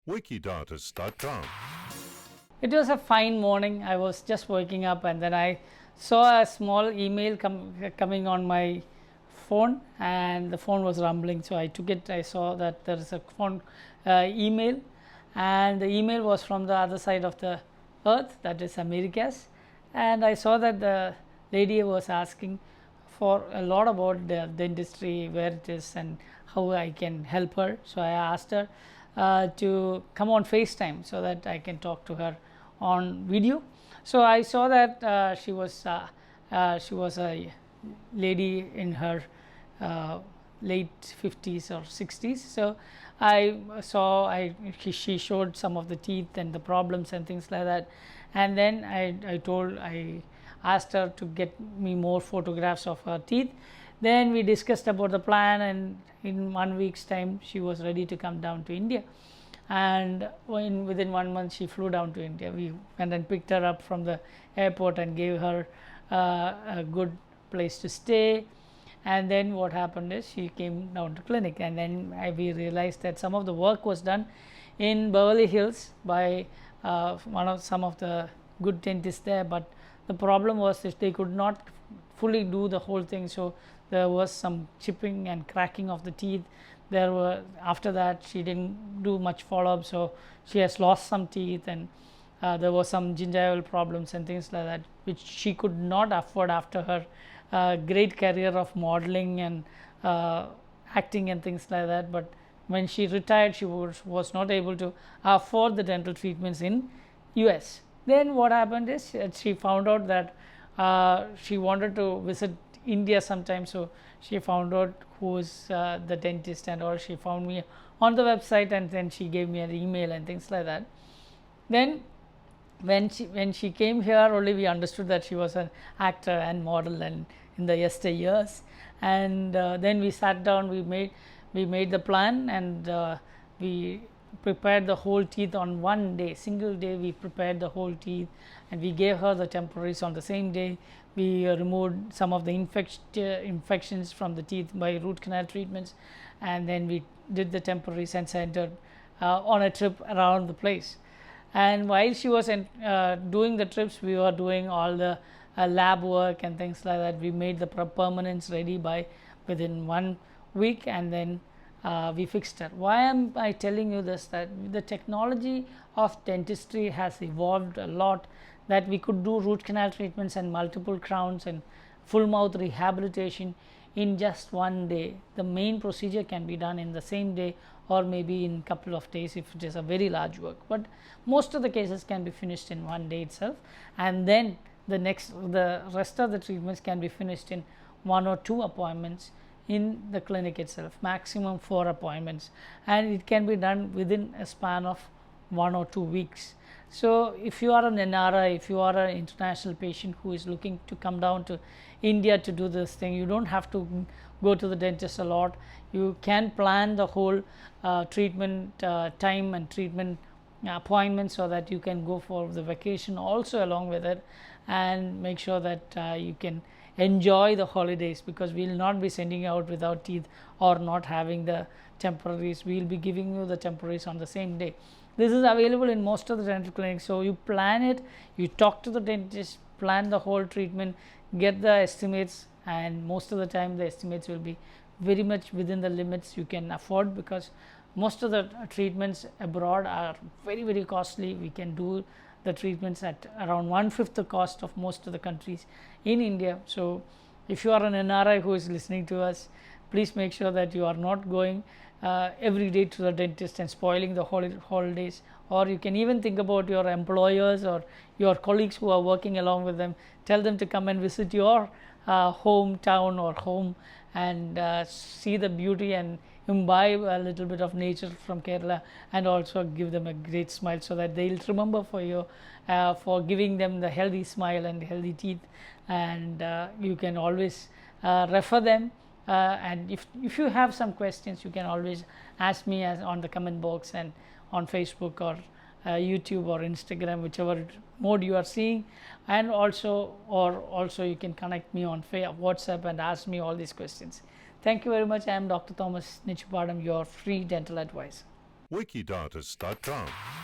Wikidentist.com. It was a fine morning. I was just waking up and then I saw a small email coming on my phone, and the phone was rumbling. So I took it. I saw that there is a phone email, and the email was from the other side of the earth, that is Americas. And I saw that the lady was asking for a lot about the dentistry, where it is and how I can help her. So I asked her to come on FaceTime so that I can talk to her on video. So I saw that she was a lady in her late 50s or 60s. So I saw she showed some of the teeth and the problems and things like that. And then I asked her to get me more photographs of her teeth. Then we discussed about the plan, and in 1 week's time she was ready to come down to India. And within 1 month she flew down to India. We went and picked her up from the airport and gave her a good place to stay. And then what happened is she came down to clinic, and then we realized that some of the work was done in Beverly Hills by some of the good dentists there, but the problem was that they could not fully do the whole thing. So there was some chipping and cracking of the teeth. After that she didn't do much follow-up, so she has lost some teeth, and there was some gingival problems and things like that, which she could not afford after her great career of modeling and acting and things like that. But when she retired, she was not able to afford the dental treatments in US. Then what happened is she found out that she wanted to visit India sometime. So she found out who was the dentist and all. She found me on the website, and then she gave me an email and things like that. Then when she came here, only we understood that she was an actor and model and in the yesteryears. And then we sat down, we made the plan, and we prepared the whole teeth on one day, single day. We prepared the whole teeth, and we gave her the temporaries on the same day. We removed some of the infections from the teeth by root canal treatments, and then we did the temporaries and sent her on a trip around the place. And while she was doing the trips, we were doing all the lab work and things like that. We made the permanents ready within 1 week, and then we fixed her. Why am I telling you this? That the technology of dentistry has evolved a lot, that we could do root canal treatments and multiple crowns and full mouth rehabilitation in just 1 day. The main procedure can be done in the same day, or maybe in a couple of days if it is a very large work, but most of the cases can be finished in 1 day itself. And then the rest of the treatments can be finished in 1 or 2 appointments in the clinic itself, maximum 4 appointments, and it can be done within a span of 1 or 2 weeks. So if you are an NRI, if you are an international patient who is looking to come down to India to do this thing, you don't have to go to the dentist a lot. You can plan the whole treatment time and treatment appointment, so that you can go for the vacation also along with it, and make sure that you can enjoy the holidays, because we will not be sending you out without teeth or not having the temporaries. We will be giving you the temporaries on the same day. This is available in most of the dental clinics. So you plan it, you talk to the dentist, plan the whole treatment, get the estimates, and most of the time the estimates will be very much within the limits you can afford, because most of the treatments abroad are very, very costly. We can do the treatments at around 1/5 the cost of most of the countries in India. So if you are an NRI who is listening to us, please make sure that you are not going every day to the dentist and spoiling the holidays. Or you can even think about your employers or your colleagues who are working along with them. Tell them to come and visit your hometown or home, and see the beauty and imbibe a little bit of nature from Kerala, and also give them a great smile, so that they'll remember for you for giving them the healthy smile and healthy teeth. And you can always refer them, and if you have some questions, you can always ask me on the comment box and on Facebook or YouTube or Instagram, whichever mode you are seeing. And also you can connect me on WhatsApp and ask me all these questions. Thank you very much. I am Dr. Thomas Nichupadam, your free dental advisor. Wikidatas.com